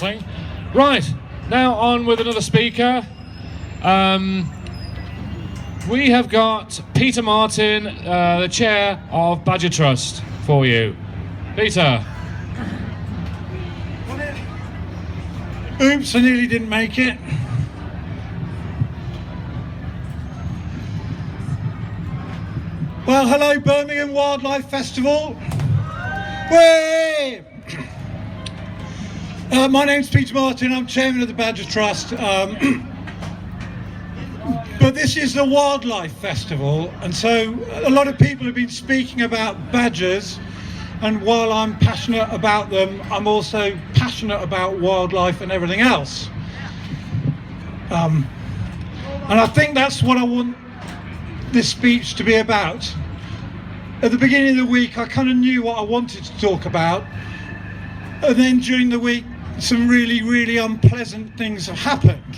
Right, now on with another speaker. We have got Peter Martin, the chair of Badger Trust, for you. Peter. Oops, I nearly didn't make it. Well, hello Birmingham Wildlife Festival. Way! My name's Peter Martin, I'm chairman of the Badger Trust. But this is the Wildlife Festival, and so a lot of people have been speaking about badgers, and while I'm passionate about them, I'm also passionate about wildlife and everything else. And I think that's what I want this speech to be about. At the beginning of the week, I kind of knew what I wanted to talk about, and then during the week, some really, really unpleasant things have happened.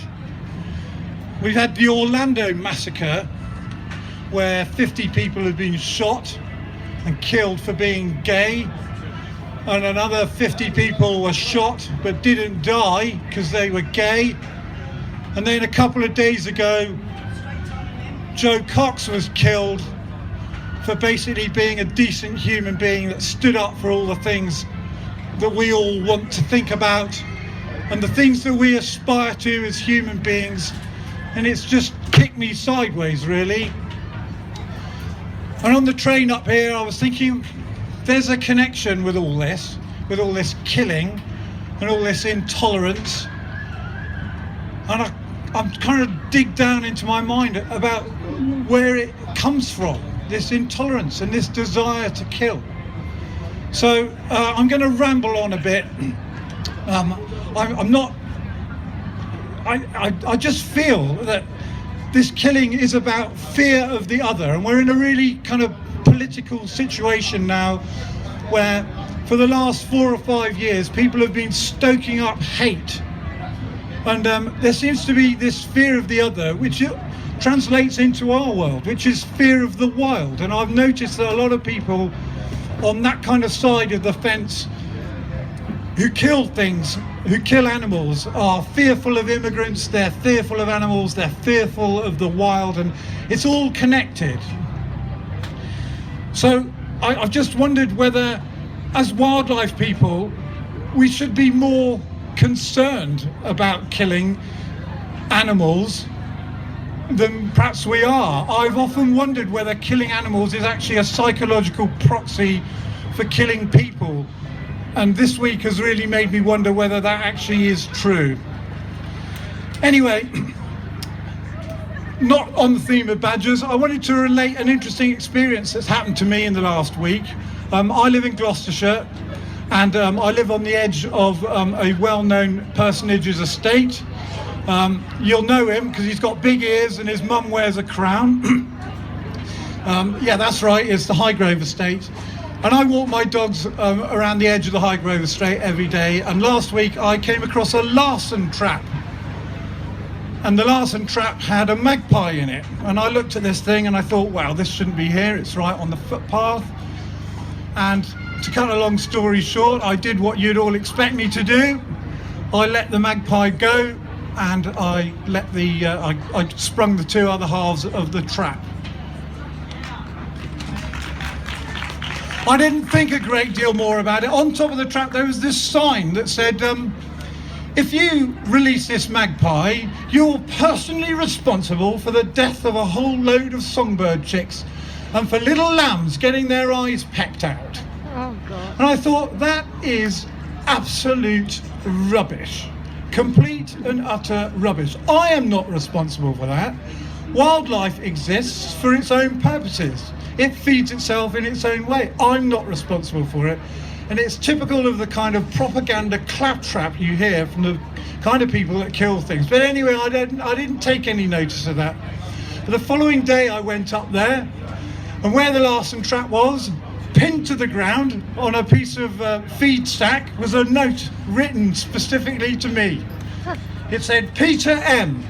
We've had the Orlando massacre, where 50 people have been shot and killed for being gay, and another 50 people were shot but didn't die because they were gay. And then a couple of days ago, Joe Cox was killed for basically being a decent human being that stood up for all the things that we all want to think about and the things that we aspire to as human beings. And it's just kicked me sideways, really. And on the train up here, I was thinking there's a connection with all this killing and all this intolerance. And I'm kind of dig down into my mind about where it comes from, this intolerance and this desire to kill. So I'm going to ramble on a bit. I just feel that this killing is about fear of the other, and we're in a really kind of political situation now where for the last 4 or 5 years people have been stoking up hate, and there seems to be this fear of the other which translates into our world, which is fear of the wild. And I've noticed that a lot of people on that kind of side of the fence who kill things, who kill animals, are fearful of immigrants, they're fearful of animals, they're fearful of the wild, and it's all connected. So I've just wondered whether, as wildlife people, we should be more concerned about killing animals than perhaps we are. I've often wondered whether killing animals is actually a psychological proxy for killing people. And this week has really made me wonder whether that actually is true. Anyway, not on the theme of badgers, I wanted to relate an interesting experience that's happened to me in the last week. I live in Gloucestershire, and I live on the edge of a well-known personage's estate. You'll know him because he's got big ears and his mum wears a crown. Yeah, that's right, it's the Highgrove estate. And I walk my dogs around the edge of the Highgrove estate every day, and last week I came across a larson trap. And the larson trap had a magpie in it. And I looked at this thing and I thought, wow, this shouldn't be here, it's right on the footpath. And to cut a long story short, I did what you'd all expect me to do. I let the magpie go, and I sprung the 2 other halves of the trap. I didn't think a great deal more about it. On top of the trap there was this sign that said, if you release this magpie, you're personally responsible for the death of a whole load of songbird chicks and for little lambs getting their eyes pecked out. Oh, God. And I thought, that is absolute rubbish. Complete and utter rubbish. I am not responsible for that. Wildlife exists for its own purposes. It feeds itself in its own way. I'm not responsible for it. And it's typical of the kind of propaganda claptrap you hear from the kind of people that kill things. But anyway, I didn't take any notice of that. But the following day I went up there, and where the larson trap was, pinned to the ground on a piece of feed stack, was a note written specifically to me. It said, Peter M.,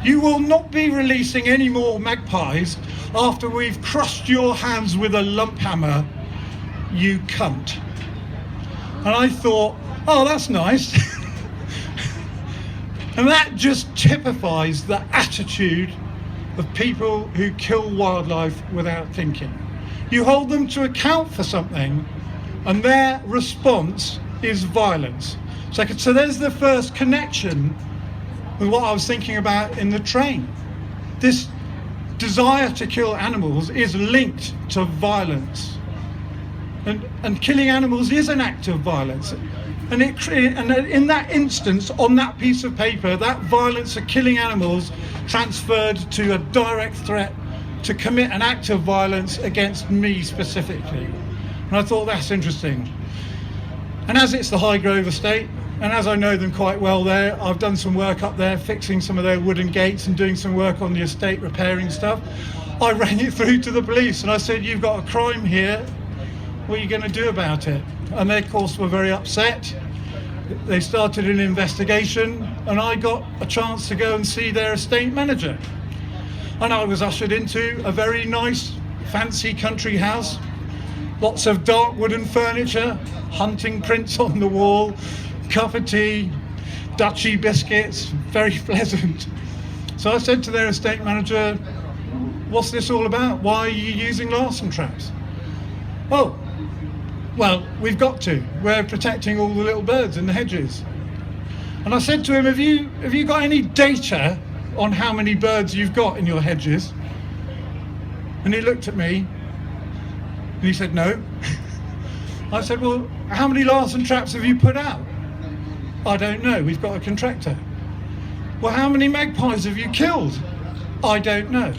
you will not be releasing any more magpies after we've crushed your hands with a lump hammer, you cunt. And I thought, oh, that's nice. And that just typifies the attitude of people who kill wildlife without thinking. You hold them to account for something, and their response is violence. So there's the first connection with what I was thinking about in the train. This desire to kill animals is linked to violence. And killing animals is an act of violence. And in that instance, on that piece of paper, that violence of killing animals transferred to a direct threat to commit an act of violence against me specifically. And I thought, that's interesting. And as it's the Highgrove estate, and as I know them quite well there, I've done some work up there, fixing some of their wooden gates and doing some work on the estate, repairing stuff. I ran it through to the police and I said, you've got a crime here, what are you going to do about it? And they, of course, were very upset. They started an investigation and I got a chance to go and see their estate manager. And I was ushered into a very nice, fancy country house, lots of dark wooden furniture, hunting prints on the wall, cup of tea, Dutchy biscuits, very pleasant. So I said to their estate manager, what's this all about? Why are you using larcen traps? Oh, well, we've got to. We're protecting all the little birds in the hedges. And I said to him, have you got any data on how many birds you've got in your hedges? And he looked at me and he said, no. I said, well, how many larcen traps have you put out? I don't know, we've got a contractor. Well, how many magpies have you killed? I don't know.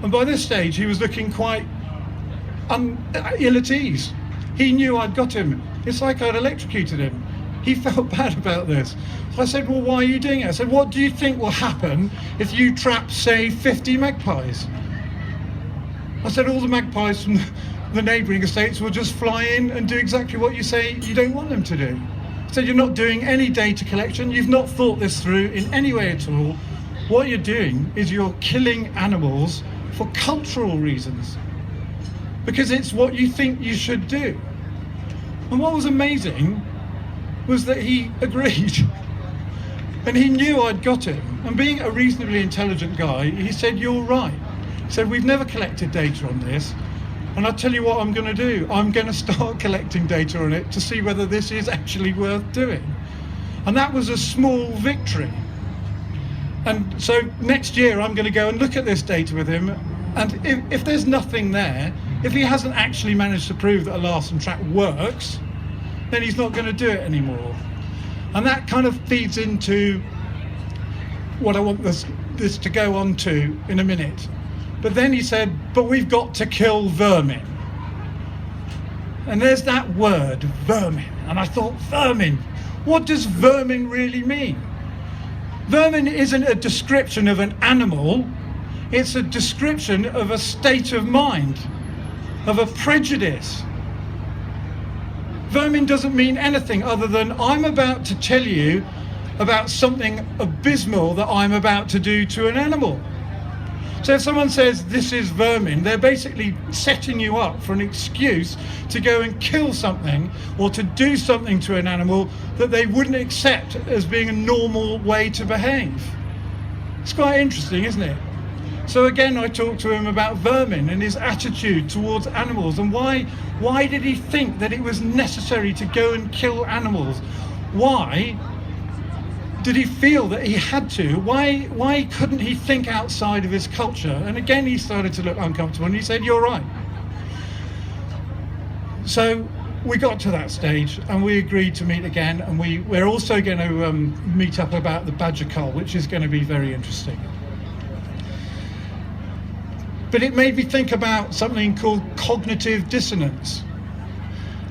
And by this stage, he was looking quite ill at ease. He knew I'd got him. It's like I'd electrocuted him. He felt bad about this. So I said, well, why are you doing it? I said, what do you think will happen if you trap, say, 50 magpies? I said, all the magpies from the neighbouring estates will just fly in and do exactly what you say you don't want them to do. I said, you're not doing any data collection. You've not thought this through in any way at all. What you're doing is you're killing animals for cultural reasons, because it's what you think you should do. And what was amazing was that he agreed. And he knew I'd got him. And being a reasonably intelligent guy, he said, you're right. He said, we've never collected data on this. And I'll tell you what I'm going to do. I'm going to start collecting data on it to see whether this is actually worth doing. And that was a small victory. And so next year I'm going to go and look at this data with him. And if there's nothing there, if he hasn't actually managed to prove that a larcen trap works, then he's not going to do it anymore. And that kind of feeds into what I want this to go on to in a minute. But then he said, but we've got to kill vermin. And there's that word, vermin. And I thought, vermin? What does vermin really mean? Vermin isn't a description of an animal. It's a description of a state of mind, of a prejudice. Vermin doesn't mean anything other than I'm about to tell you about something abysmal that I'm about to do to an animal. So if someone says this is vermin, they're basically setting you up for an excuse to go and kill something or to do something to an animal that they wouldn't accept as being a normal way to behave. It's quite interesting, isn't it? So again, I talked to him about vermin and his attitude towards animals, and why did he think that it was necessary to go and kill animals? Why did he feel that he had to? Why couldn't he think outside of his culture? And again, he started to look uncomfortable and he said, you're right. So we got to that stage and we agreed to meet again, and we're also going to meet up about the badger cull, which is going to be very interesting. But it made me think about something called cognitive dissonance.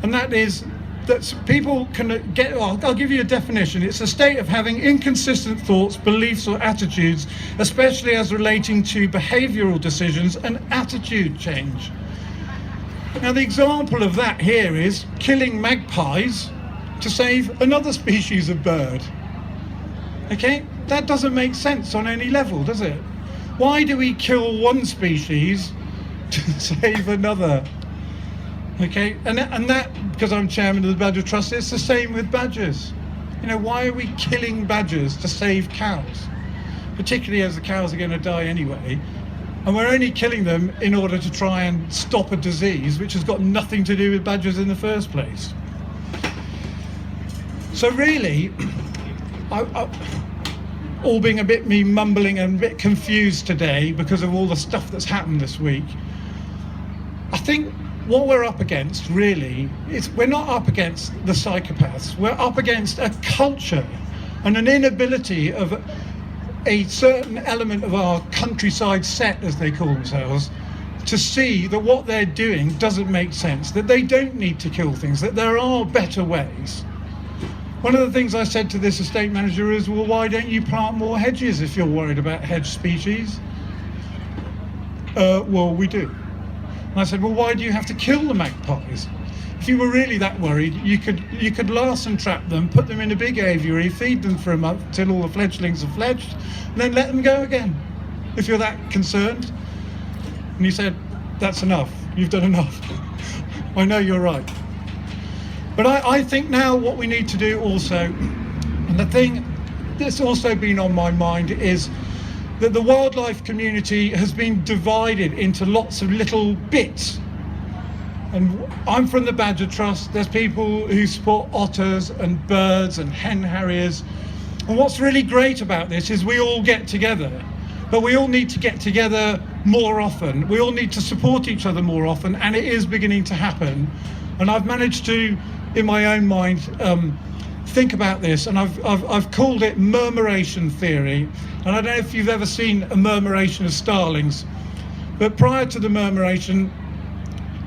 And that is that people can get, I'll give you a definition. It's a state of having inconsistent thoughts, beliefs or attitudes, especially as relating to behavioural decisions and attitude change. Now the example of that here is killing magpies to save another species of bird. Okay, that doesn't make sense on any level, does it? Why do we kill one species to save another? Okay, and that, because I'm chairman of the Badger Trust, it's the same with badgers. You know, why are we killing badgers to save cows? Particularly as the cows are going to die anyway. And we're only killing them in order to try and stop a disease which has got nothing to do with badgers in the first place. So really, all being a bit me mumbling and a bit confused today because of all the stuff that's happened this week, I think what we're up against really is we're not up against the psychopaths, we're up against a culture and an inability of a certain element of our countryside set, as they call themselves, to see that what they're doing doesn't make sense, that they don't need to kill things, that there are better ways. One of the things I said to this estate manager is, well, why don't you plant more hedges if you're worried about hedge species? Well, we do. And I said, well, why do you have to kill the magpies? If you were really that worried, you could larsen trap them, put them in a big aviary, feed them for a month till all the fledglings are fledged, and then let them go again, if you're that concerned. And he said, that's enough, you've done enough. I know you're right. But I think now what we need to do also, and the thing that's also been on my mind, is that the wildlife community has been divided into lots of little bits. And I'm from the Badger Trust. There's people who support otters and birds and hen harriers. And what's really great about this is we all get together, but we all need to get together more often. We all need to support each other more often, and it is beginning to happen. And I've managed to, in my own mind, think about this, and I've called it murmuration theory. And I don't know if you've ever seen a murmuration of starlings, but prior to the murmuration,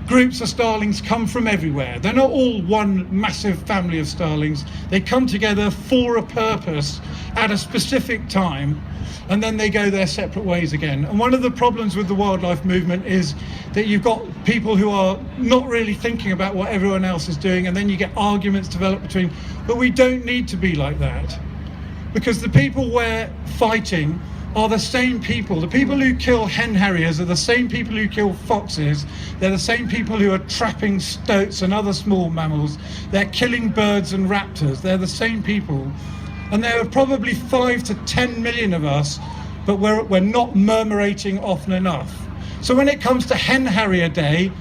groups of starlings come from everywhere. They're not all one massive family of starlings. They come together for a purpose at a specific time, and then they go their separate ways again. And one of the problems with the wildlife movement is that you've got people who are not really thinking about what everyone else is doing, and then you get arguments develop between, but we don't need to be like that. Because the people we're fighting are the same people. The people who kill hen harriers are the same people who kill foxes. They're the same people who are trapping stoats and other small mammals. They're killing birds and raptors. They're the same people. And there are probably 5 to 10 million of us, but we're not murmurating often enough. So when it comes to Hen Harrier Day,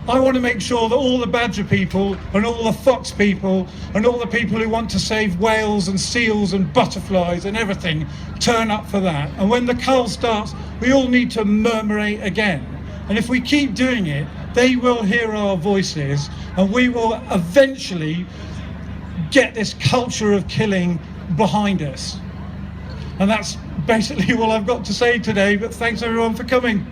I want to make sure that all the badger people and all the fox people and all the people who want to save whales and seals and butterflies and everything turn up for that. And when the cull starts, we all need to murmurate again. And if we keep doing it, they will hear our voices, and we will eventually get this culture of killing behind us. And that's basically all I've got to say today, but thanks everyone for coming.